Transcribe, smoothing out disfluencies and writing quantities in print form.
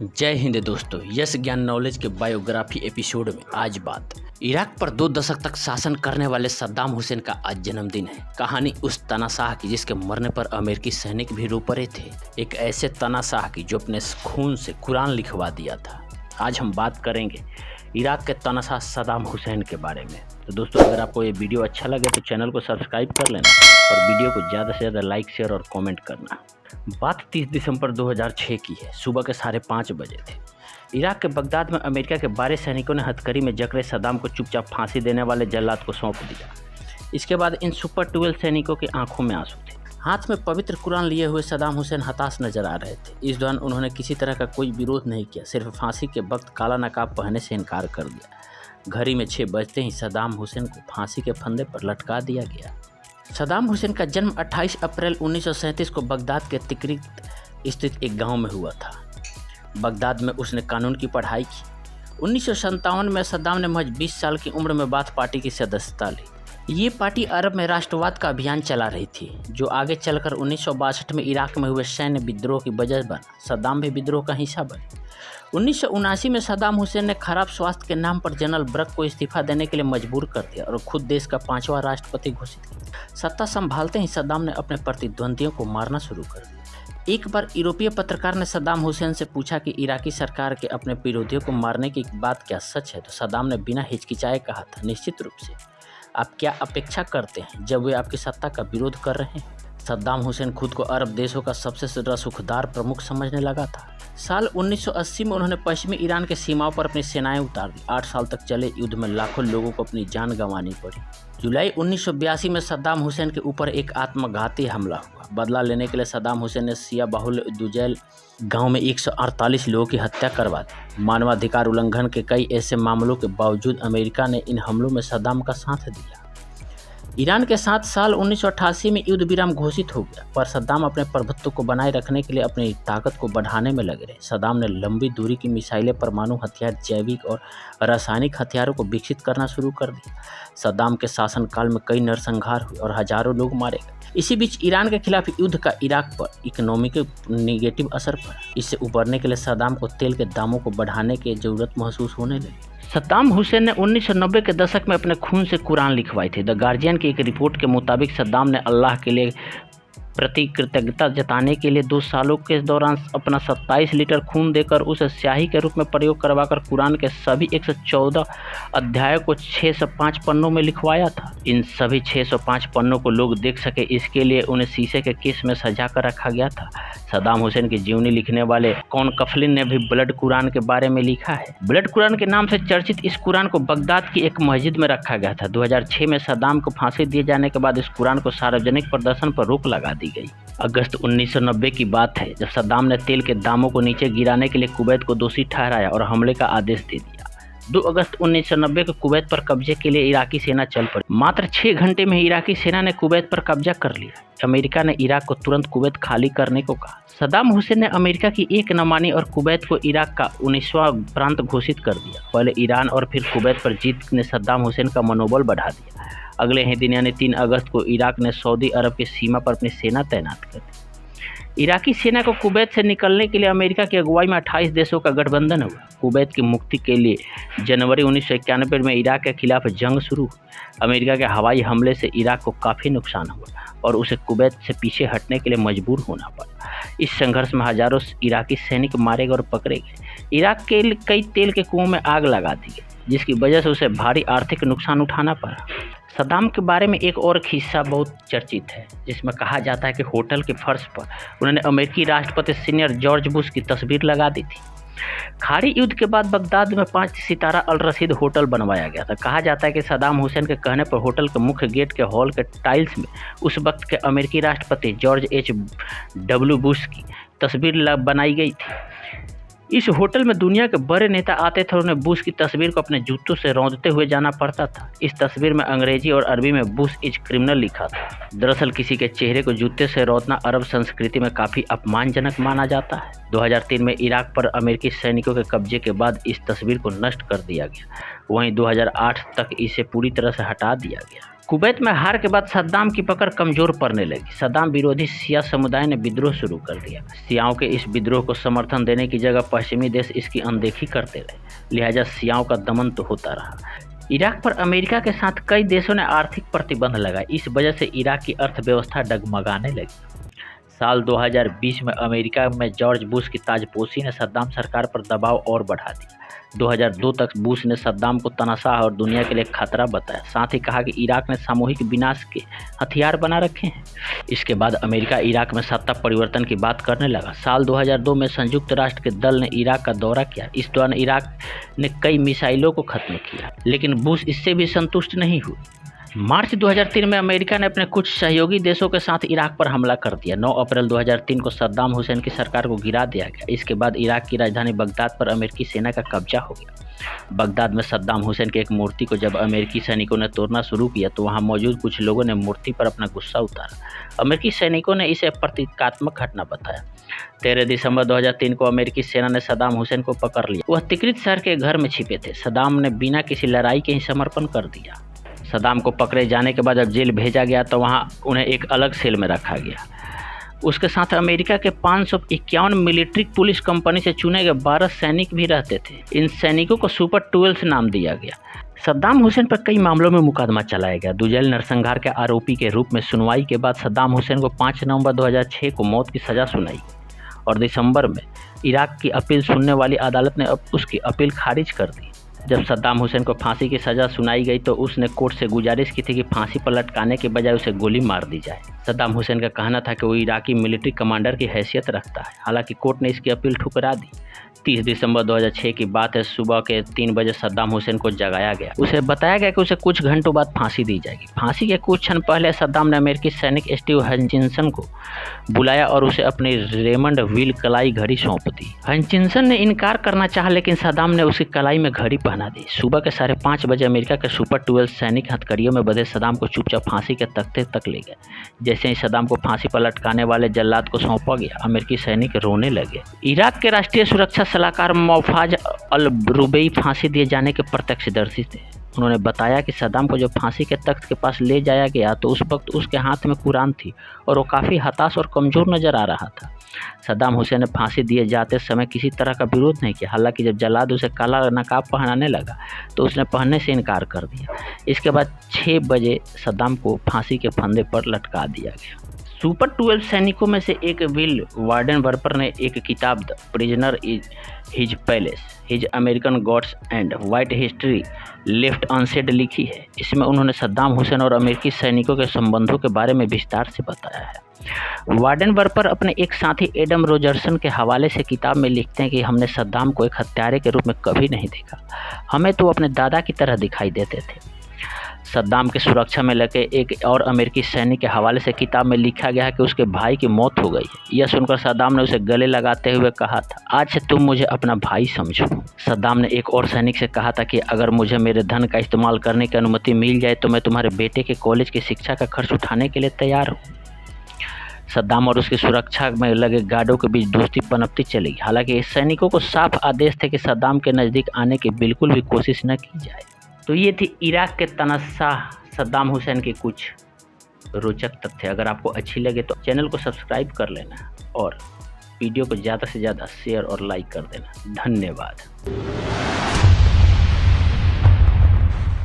जय हिंद दोस्तों, यश ज्ञान नॉलेज के बायोग्राफी एपिसोड में आज बात इराक पर 2 दशक तक शासन करने वाले सद्दाम हुसैन का आज जन्मदिन है। कहानी उस तानाशाह की जिसके मरने पर अमेरिकी सैनिक भी रो पड़े थे। एक ऐसे तानाशाह की जो अपने खून से कुरान लिखवा दिया था। आज हम बात करेंगे इराक के तानाशाह सद्दाम हुसैन के बारे में। तो दोस्तों, अगर आपको ये वीडियो अच्छा लगे तो चैनल को सब्सक्राइब कर लेना और वीडियो को ज़्यादा से ज़्यादा लाइक शेयर और कमेंट करना। बात 30 दिसंबर 2006 की है। सुबह के 5:30 बजे थे। इराक के बगदाद में अमेरिका के 12 सैनिकों ने हथकड़ी में जकड़े सद्दाम को चुपचाप फांसी देने वाले जल्लाद को सौंप दिया। इसके बाद इन सुपर 12 सैनिकों की आंखों में आंसू थे। हाथ में पवित्र कुरान लिए हुए सद्दाम हुसैन हताश नजर आ रहे थे। इस दौरान उन्होंने किसी तरह का कोई विरोध नहीं किया, सिर्फ फांसी के वक्त काला नकाब पहनने से इनकार कर दिया। घड़ी में 6 बजते ही सद्दाम हुसैन को फांसी के फंदे पर लटका दिया गया। सद्दाम हुसैन का जन्म 28 अप्रैल 1937 को बगदाद के तिक्रित स्थित एक गांव में हुआ था। बगदाद में उसने कानून की पढ़ाई की। 1957 में सद्दाम ने महज 20 साल की उम्र में बाथ पार्टी की सदस्यता ली। ये पार्टी अरब में राष्ट्रवाद का अभियान चला रही थी, जो आगे चलकर 1962 में इराक में हुए सैन्य विद्रोह की वजह बना। सद्दाम भी विद्रोह का हिस्सा बने। 1979 में सद्दाम हुसैन ने खराब स्वास्थ्य के नाम पर जनरल ब्रक को इस्तीफा देने के लिए मजबूर कर दिया और खुद देश का 5वां राष्ट्रपति घोषित किया। सत्ता संभालते ही सद्दाम ने अपने प्रतिद्वंदियों को मारना शुरू कर दिया। एक बार यूरोपीय पत्रकार ने सद्दाम हुसैन से पूछा कि इराकी सरकार के अपने विरोधियों को मारने की बात क्या सच है, तो सद्दाम ने बिना हिचकिचाए कहा था, निश्चित रूप से। आप क्या अपेक्षा करते हैं जब वे आपकी सत्ता का विरोध कर रहे हैं? सद्दाम हुसैन खुद को अरब देशों का सबसे रसूखदार प्रमुख समझने लगा था। साल 1980 में उन्होंने पश्चिमी ईरान के सीमाओं पर अपनी सेनाएं उतार दी। 8 साल तक चले युद्ध में लाखों लोगों को अपनी जान गंवानी पड़ी। जुलाई 1982 में सद्दाम हुसैन के ऊपर एक आत्मघाती हमला हुआ। बदला लेने के लिए सद्दाम हुसैन ने शिया बाहुल दुजैल गांव में 148 लोगों की हत्या करवा दी। मानवाधिकार उल्लंघन के कई ऐसे मामलों के बावजूद अमेरिका ने इन हमलों में सद्दाम का साथ दिया। ईरान के साथ साल 1988 में युद्ध विराम घोषित हो गया, पर सद्दाम अपने प्रभुत्व को बनाए रखने के लिए अपनी ताकत को बढ़ाने में लगे रहे। सद्दाम ने लंबी दूरी की मिसाइलें, परमाणु हथियार, जैविक और रासायनिक हथियारों को विकसित करना शुरू कर दिया। सद्दाम के शासनकाल में कई नरसंहार हुए और हजारों लोग मारे गए। इसी बीच ईरान के खिलाफ युद्ध का इराक पर इकोनॉमिक निगेटिव असर पड़ा। इससे उबरने के लिए सद्दाम को तेल के दामों को बढ़ाने की जरूरत महसूस होने लगी। सद्दाम हुसैन ने 1990 के दशक में अपने खून से कुरान लिखवाई थी। द गार्जियन की एक रिपोर्ट के मुताबिक सद्दाम ने अल्लाह के लिए प्रति कृतज्ञता जताने के लिए 2 सालों के दौरान अपना 27 लीटर खून देकर उसे स्याही के रूप में प्रयोग करवाकर कुरान के सभी 114 अध्यायों को 605 पन्नों में लिखवाया था। इन सभी 605 पन्नों को लोग देख सके, इसके लिए उन्हें शीशे के केस में सजा कर रखा गया था। सद्दाम हुसैन की जीवनी लिखने वाले कौन कफलिन ने भी ब्लड कुरान के बारे में लिखा है। ब्लड कुरान के नाम से चर्चित इस कुरान को बगदाद की एक मस्जिद में रखा गया था। 2006 में सद्दाम को फांसी दिए जाने के बाद इस कुरान को सार्वजनिक प्रदर्शन पर रोक लगा दी गई। अगस्त 1990 की बात है, जब सद्दाम ने तेल के दामों को नीचे गिराने के लिए कुवैत को दोषी ठहराया और हमले का आदेश दे दिया। 2 अगस्त 1990 को कुवैत पर कब्जे के लिए इराकी सेना चल पड़ी। मात्र 6 घंटे में इराकी सेना ने कुवैत पर कब्जा कर लिया। अमेरिका ने इराक को तुरंत कुवैत खाली करने को कहा। सद्दाम हुसैन ने अमेरिका की एक न मानी और कुवैत को इराक का 19वां प्रांत घोषित कर दिया। पहले ईरान और फिर कुवैत पर जीत ने सद्दाम हुसैन का मनोबल बढ़ा दिया। अगले ही दिन यानी 3 अगस्त को इराक ने सऊदी अरब की सीमा पर अपनी सेना तैनात कर दी। इराकी सेना को कुवैत से निकलने के लिए अमेरिका की अगुवाई में 28 देशों का गठबंधन हुआ। कुवैत की मुक्ति के लिए जनवरी 1991 में इराक के खिलाफ जंग शुरू हुई। अमेरिका के हवाई हमले से इराक को काफ़ी नुकसान हुआ और उसे कुवैत से पीछे हटने के लिए मजबूर होना पड़ा। इस संघर्ष में हजारों इराकी सैनिक मारे गए और पकड़े गए। इराक के कई तेल के कुओं में आग लगा दी गई, जिसकी वजह से उसे भारी आर्थिक नुकसान उठाना पड़ा। सद्दाम के बारे में एक और किस्सा बहुत चर्चित है, जिसमें कहा जाता है कि होटल के फर्श पर उन्होंने अमेरिकी राष्ट्रपति सीनियर जॉर्ज बुश की तस्वीर लगा दी थी। खाड़ी युद्ध के बाद बगदाद में 5 सितारा अल रशीद होटल बनवाया गया था। कहा जाता है कि सद्दाम हुसैन के कहने पर होटल के मुख्य गेट के हॉल के टाइल्स में उस वक्त के अमेरिकी राष्ट्रपति जॉर्ज H.W. बुश की तस्वीर बनाई गई थी। इस होटल में दुनिया के बड़े नेता आते थे और उन्हें बुश की तस्वीर को अपने जूतों से रौंदते हुए जाना पड़ता था। इस तस्वीर में अंग्रेजी और अरबी में बुश इज क्रिमिनल लिखा था। दरअसल किसी के चेहरे को जूते से रौंदना अरब संस्कृति में काफ़ी अपमानजनक माना जाता है। 2003 में इराक पर अमेरिकी सैनिकों के कब्जे के बाद इस तस्वीर को नष्ट कर दिया गया। वहीं 2008 तक इसे पूरी तरह से हटा दिया गया। कुवैत में हार के बाद सद्दाम की पकड़ कमजोर पड़ने लगी। सद्दाम विरोधी शिया समुदाय ने विद्रोह शुरू कर दिया। शियाओं के इस विद्रोह को समर्थन देने की जगह पश्चिमी देश इसकी अनदेखी करते रहे, लिहाजा शियाओं का दमन तो होता रहा। इराक पर अमेरिका के साथ कई देशों ने आर्थिक प्रतिबंध लगाए। इस वजह से इराक की अर्थव्यवस्था डगमगाने लगी। साल 2020 में अमेरिका में जॉर्ज बुश की ताजपोशी ने सद्दाम सरकार पर दबाव और बढ़ा दिया। 2002 तक बुश ने सद्दाम को तनाशाह और दुनिया के लिए खतरा बताया। साथ ही कहा कि इराक ने सामूहिक विनाश के हथियार बना रखे हैं। इसके बाद अमेरिका इराक में सत्ता परिवर्तन की बात करने लगा। साल 2002 में संयुक्त राष्ट्र के दल ने इराक का दौरा किया। इस दौरान इराक ने कई मिसाइलों को खत्म किया, लेकिन बुश इससे भी संतुष्ट नहीं हुए। मार्च 2003 में अमेरिका ने अपने कुछ सहयोगी देशों के साथ इराक पर हमला कर दिया। 9 अप्रैल 2003 को सद्दाम हुसैन की सरकार को गिरा दिया गया। इसके बाद इराक की राजधानी बगदाद पर अमेरिकी सेना का कब्जा हो गया। बगदाद में सद्दाम हुसैन की एक मूर्ति को जब अमेरिकी सैनिकों ने तोड़ना शुरू किया तो वहां मौजूद कुछ लोगों ने मूर्ति पर अपना गुस्सा उतारा। अमेरिकी सैनिकों ने इसे प्रतीकात्मक घटना बताया। 13 दिसंबर 2003 को अमेरिकी सेना ने सद्दाम हुसैन को पकड़ लिया। वह तिक्रित शहर के घर में छिपे थे। सद्दाम ने बिना किसी लड़ाई के ही समर्पण कर दिया। सद्दाम को पकड़े जाने के बाद जब जेल भेजा गया तो वहां उन्हें एक अलग सेल में रखा गया। उसके साथ अमेरिका के 551 मिलिट्री पुलिस कंपनी से चुने गए 12 सैनिक भी रहते थे। इन सैनिकों को सुपर 12 नाम दिया गया। सद्दाम हुसैन पर कई मामलों में मुकदमा चलाया गया। दुजैल नरसंहार के आरोपी के रूप में सुनवाई के बाद सद्दाम हुसैन को 5 नवंबर 2006 को मौत की सजा सुनाई और दिसंबर में इराक की अपील सुनने वाली अदालत ने उसकी अपील खारिज कर दी। जब सद्दाम हुसैन को फांसी की सज़ा सुनाई गई तो उसने कोर्ट से गुजारिश की थी कि फांसी पर लटकाने के बजाय उसे गोली मार दी जाए। सद्दाम हुसैन का कहना था कि वो इराकी मिलिट्री कमांडर की हैसियत रखता है। हालांकि कोर्ट ने इसकी अपील ठुकरा दी। 30 दिसंबर 2006 की बात है। सुबह के 3 बजे सद्दाम हुसैन को जगाया गया। उसे बताया गया कि उसे कुछ घंटों बाद फांसी दी जाएगी। फांसी के कुछ क्षण पहले सद्दाम ने अमेरिकी सैनिक स्टीव हचिंसन को बुलाया और उसे अपनी रेमंड व्हील कलाई घड़ी सौंप दी। हचिंसन ने इनकार करना चाहा, लेकिन सद्दाम ने उसकी कलाई में घड़ी पहना दी। सुबह के 5:30 बजे अमेरिका के सुपर 12 सैनिक हथकड़ियों में बंधे सद्दाम को चुपचाप फांसी के तख्ते तक ले गए। जैसे ही सद्दाम को फांसी पर लटकाने वाले जल्लाद को सौंपा गया, अमेरिकी सैनिक रोने लगे। इराक के राष्ट्रीय सुरक्षा सलाहकार मौफाज अल रुबई फांसी दिए जाने के प्रत्यक्षदर्शी थे। उन्होंने बताया कि सद्दाम को जब फांसी के तख्त के पास ले जाया गया तो उस वक्त उसके हाथ में कुरान थी और वो काफ़ी हताश और कमज़ोर नज़र आ रहा था। सद्दाम हुसैन ने फांसी दिए जाते समय किसी तरह का विरोध नहीं किया। हालांकि जब जल्लाद उसे काला नकाब पहनाने लगा तो उसने पहनने से इनकार कर दिया। इसके बाद 6 बजे सद्दाम को फांसी के फंदे पर लटका दिया गया। सुपर 12 सैनिकों में से एक विल वार्डन वर्पर ने एक किताब the prisoner is his palace, his American gods and white history left unsaid लिखी है। इसमें उन्होंने सद्दाम हुसैन और अमेरिकी सैनिकों के संबंधों के बारे में विस्तार से बताया है। वार्डन वर्पर अपने एक साथी एडम रोजर्सन के हवाले से किताब में लिखते हैं कि हमने सद्दाम को एक हत्यारे के रूप में कभी नहीं देखा। हमें तो अपने दादा की तरह दिखाई देते थे। सद्दाम की सुरक्षा में लगे एक और अमेरिकी सैनिक के हवाले से किताब में लिखा गया है कि उसके भाई की मौत हो गई है। यह सुनकर सद्दाम ने उसे गले लगाते हुए कहा था, आज से तुम मुझे अपना भाई समझो। सद्दाम ने एक और सैनिक से कहा था कि अगर मुझे मेरे धन का इस्तेमाल करने की अनुमति मिल जाए तो मैं तुम्हारे बेटे के कॉलेज की शिक्षा का खर्च उठाने के लिए तैयार हूँ। सद्दाम और उसकी सुरक्षा में लगे गार्डों के बीच दोस्ती पनपती चली। हालांकि सैनिकों को साफ आदेश थे कि सद्दाम के नज़दीक आने की बिल्कुल भी कोशिश न की जाए। तो ये थी इराक के तनाशाह सद्दाम हुसैन के कुछ रोचक तथ्य। अगर आपको अच्छी लगे तो चैनल को सब्सक्राइब कर लेना और वीडियो को ज़्यादा से ज़्यादा शेयर और लाइक कर देना। धन्यवाद।